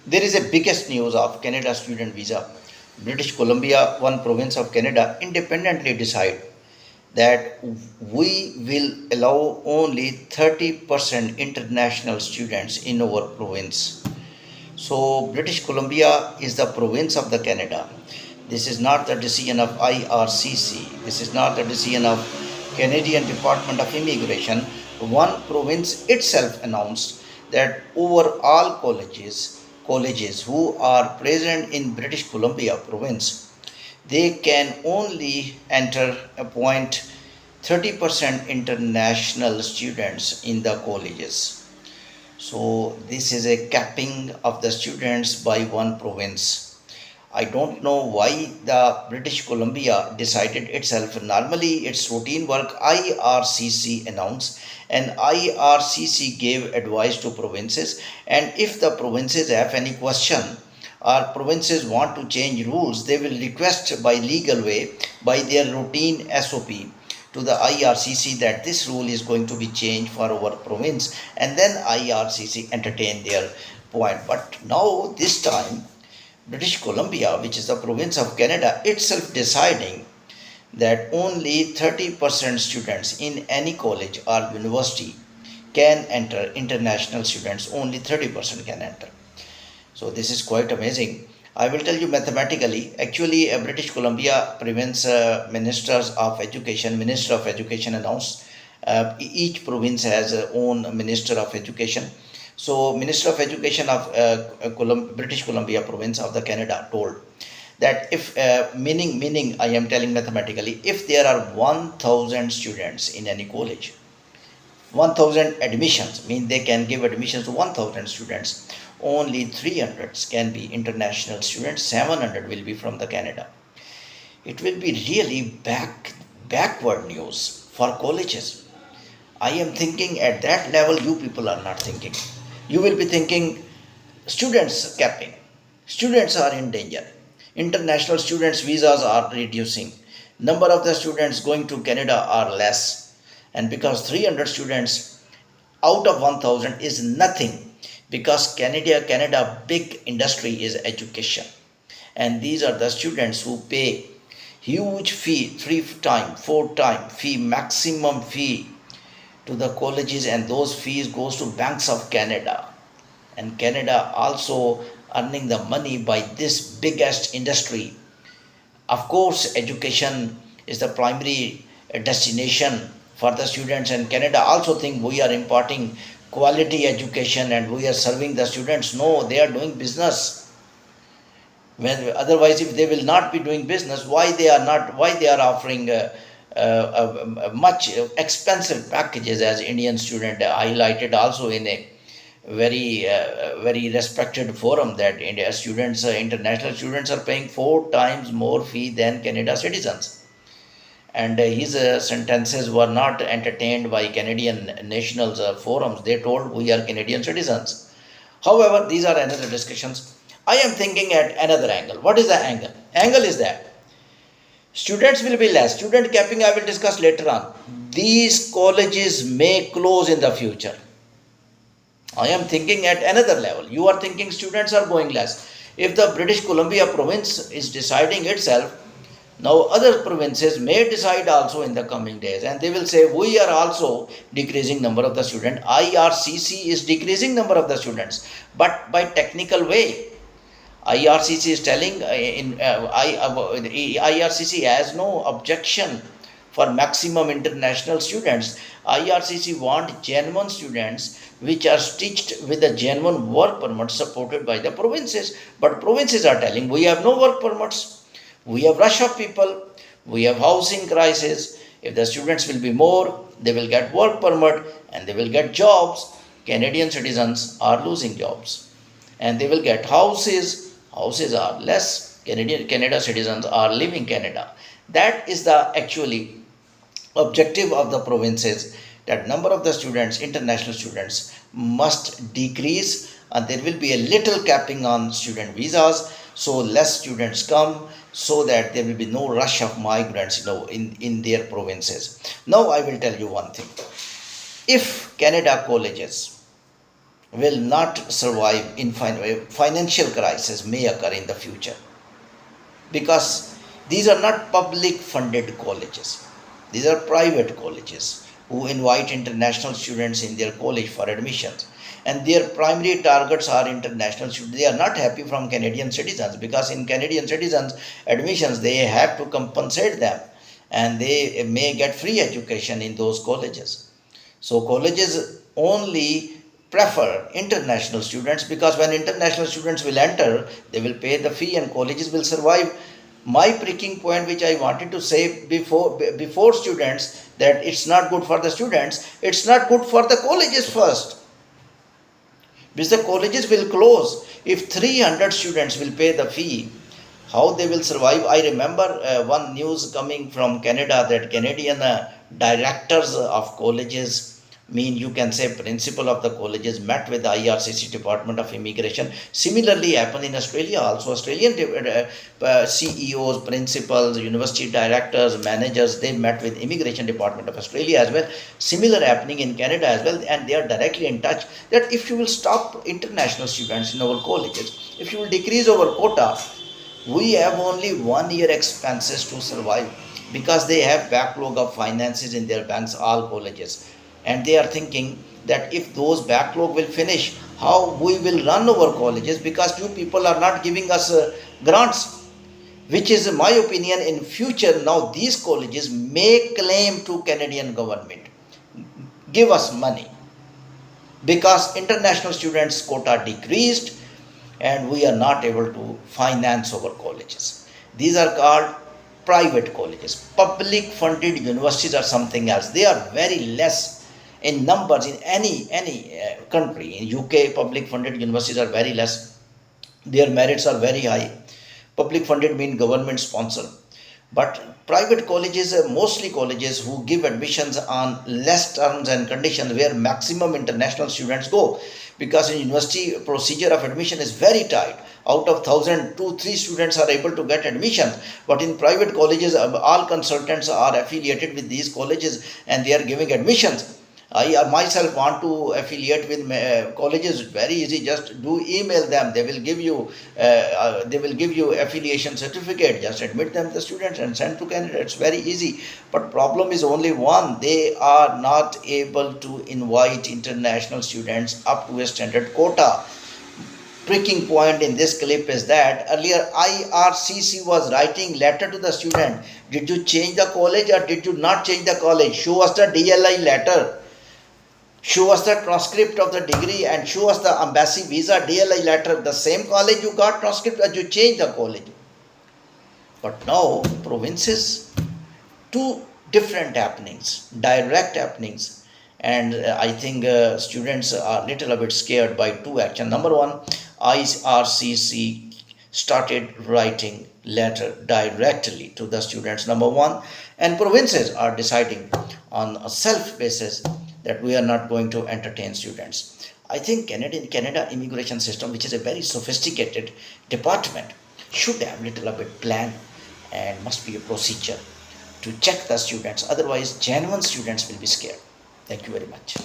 There is a biggest news of Canada student visa. British Columbia, one province of Canada, independently decide that we will allow only 30% international students in our province. So British Columbia is the province of the Canada. This is not the decision of IRCC. This is not the decision of Canadian Department of Immigration. One province itself announced that over all colleges who are present in British Columbia province, they can only appoint 30% international students in the colleges. So this is a capping of the students by one province. I don't know why the British Columbia decided itself. Normally, its routine work IRCC announced, and IRCC gave advice to provinces. And if the provinces have any question or provinces want to change rules, they will request by legal way by their routine SOP to the IRCC that this rule is going to be changed for our province, and then IRCC entertain their point. But now this time British Columbia, which is the province of Canada, itself deciding that only 30% students in any college or university can enter, international students only 30% can enter. So this is quite amazing. I will tell you mathematically, actually British Columbia province Minister of Education announced each province has its own Minister of Education. So Minister of Education of British Columbia province of the Canada told that if meaning I am telling mathematically, if there are 1,000 students in any college, 1,000 admissions mean they can give admissions to 1,000 students, only 300 can be international students, 700 will be from the Canada. It will be really backward news for colleges. I am thinking at that level you people are not thinking. You will be thinking students capping. Students are in danger. International students visas are reducing. Number of the students going to Canada are less. And because 300 students out of 1,000 is nothing, because Canada big industry is education. And these are the students who pay huge fee, 3 time, 4 time fee, maximum fee to the colleges, and those fees goes to banks of Canada, and Canada also earning the money by this biggest industry. Of course education is the primary destination for the students, and Canada also think we are imparting quality education and we are serving the students. No, they are doing business. When otherwise if they will not be doing business, why they are offering much expensive packages, as Indian student highlighted also in a very respected forum, that India students, international students are paying 4 times more fee than Canada citizens. And his sentences were not entertained by Canadian nationals forums. They told we are Canadian citizens. However, these are another discussions. I am thinking at another angle. What is the angle? Angle is that students will be less. Student capping I will discuss later on. These colleges may close in the future. I am thinking at another level. You are thinking students are going less. If the British Columbia province is deciding itself, now other provinces may decide also in the coming days, and they will say we are also decreasing number of the students. IRCC is decreasing number of the students, but by technical way. IRCC is telling IRCC has no objection for maximum international students. IRCC want genuine students which are stitched with a genuine work permit supported by the provinces. But provinces are telling we have no work permits, we have rush of people, we have housing crisis. If the students will be more, they will get work permit and they will get jobs. Canadian citizens are losing jobs, and they will get houses. Houses are less. Canada citizens are leaving Canada. That is the actually objective of the provinces, that number of the students, international students, must decrease, and there will be a little capping on student visas, so less students come, so that there will be no rush of migrants in their provinces. Now I will tell you one thing. If Canada colleges will not survive in financial crisis may occur in the future, because these are not public funded colleges, these are private colleges who invite international students in their college for admissions, and their primary targets are international students. They are not happy from Canadian citizens, because in Canadian citizens admissions they have to compensate them, and they may get free education in those colleges. So colleges only prefer international students, because when international students will enter, they will pay the fee and colleges will survive. My pricking point, which I wanted to say before students, that it's not good for the students, it's not good for the colleges first, because the colleges will close if 300 students will pay the fee. How they will survive? I remember one news coming from Canada, that Canadian directors of colleges, mean you can say principal of the colleges, met with the IRCC Department of Immigration. Similarly happened in Australia also. Australian CEOs, principals, university directors, managers, they met with Immigration Department of Australia as well. Similar happening in Canada as well, and they are directly in touch that if you will stop international students in our colleges, if you will decrease our quota, we have only 1 year expenses to survive, because they have backlog of finances in their banks, all colleges, and they are thinking that if those backlog will finish, how we will run our colleges, because you people are not giving us grants, which is my opinion. In future, now these colleges may claim to Canadian government, give us money, because international students quota decreased and we are not able to finance our colleges. These are called private colleges. Public funded universities are something else. They are very less in numbers in any country. In UK, public funded universities are very less. Their merits are very high. Public funded mean government sponsored. But private colleges, mostly colleges who give admissions on less terms and conditions, where maximum international students go, because in university procedure of admission is very tight. Out of 1,000, 2-3 students are able to get admission. But in private colleges, all consultants are affiliated with these colleges and they are giving admissions. I myself want to affiliate with colleges. Very easy. Just do email them. They will give you affiliation certificate. Just admit them the students and send to Canada. It's very easy. But problem is only one. They are not able to invite international students up to a standard quota. Pricking point in this clip is that earlier IRCC was writing letter to the student. Did you change the college or did you not change the college? Show us the DLI letter. Show us the transcript of the degree and show us the embassy visa DLI letter. The same college you got transcript or you changed the college. But now provinces, two different happenings, direct happenings. And I think students are little bit scared by two actions. Number one, IRCC started writing letter directly to the students, number one, and provinces are deciding on a self basis that we are not going to entertain students. I think Canada immigration system, which is a very sophisticated department, should have little bit plan and must be a procedure to check the students. Otherwise, genuine students will be scared. Thank you very much.